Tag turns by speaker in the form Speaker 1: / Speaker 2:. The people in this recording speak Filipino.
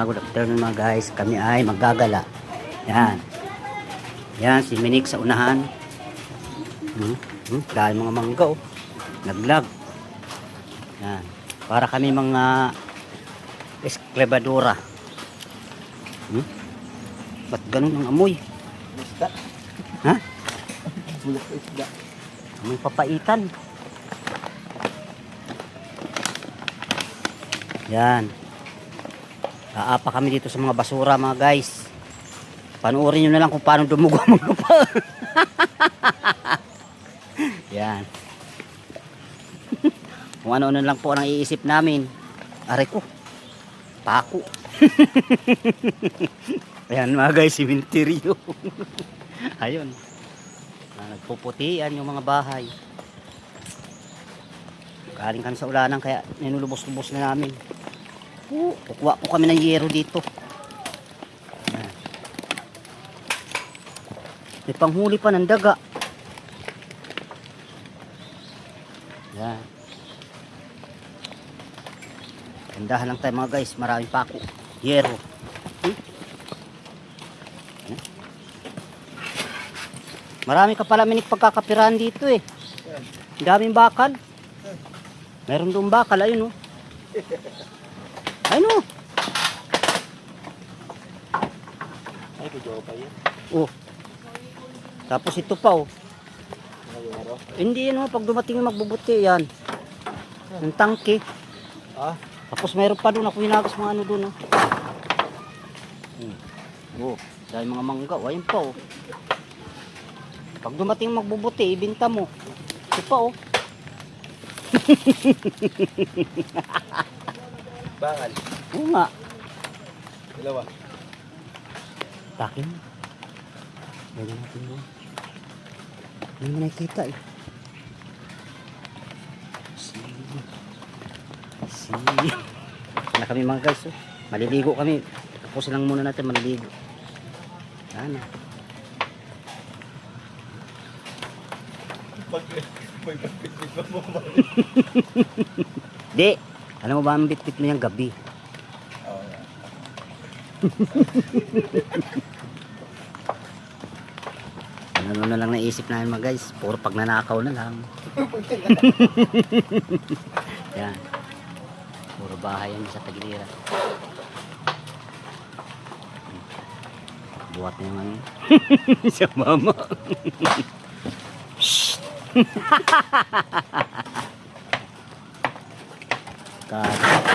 Speaker 1: good afternoon mga guys. Kami ay maggagala. Yan. Yan, si Minik sa unahan. Dahil mga mangga oh. Naglag. Yan. Para kami mga esklebadora. Ba't ganun ang amoy?
Speaker 2: Isda.
Speaker 1: Ha?
Speaker 2: Bulok isda.
Speaker 1: Amoy papaitan. Yan. Aapa kami dito sa mga basura mga guys. Panoorin nyo na lang kung paano dumugo ang mga lupa. Yan. Kung ano-ano lang po ang iisip namin. Aray ko. Pako. Ayan mga guys, simenteryo. Ayun. Nagpuputian yung mga bahay. Galing kami sa ulanan kaya ninulubos-lubos na namin. Kukuha po kami ng yero dito. Ayan. May panghuli pa ng daga. Yan. Tandahan lang tayo mga guys. Maraming pako. Yero. Marami ka pala Minik pagkakapirahan dito eh. Ang daming bakal. Meron doon bakal. Ayun oh. Ayun oh.
Speaker 2: Ay, kudyo pa yun.
Speaker 1: Oh. Tapos ito pa oh.
Speaker 2: Mayero.
Speaker 1: Hindi yun oh. Pag dumating yung magbubuti yan. Yung tangke.
Speaker 2: Ah?
Speaker 1: Tapos meron pa doon. Ako hinagas mga ano doon oh. Oh. Dahil mga mangga. Oh, ayun pa oh. Pag dumating magbubuti, ibinta mo. Ito pa oh.
Speaker 2: Bakal.
Speaker 1: Oo nga.
Speaker 2: Dalawa.
Speaker 1: Takin. Ganyan natin doon. Hindi mo nakikita eh. Sana kami mga guys oh. Maliligo kami. Tapusin lang muna natin maliligo. Sana.
Speaker 2: May pagpitpit mo ba?
Speaker 1: Di. Alam mo ba ang bitbit mo yung gabi?
Speaker 2: Oo nga.
Speaker 1: Ano na lang naisip namin mga guys. Puro pagnanakaw na lang. Yan. Puro bahay yan sa tagiliran. Buhat na yung ano. Sa mama. Shhh. God.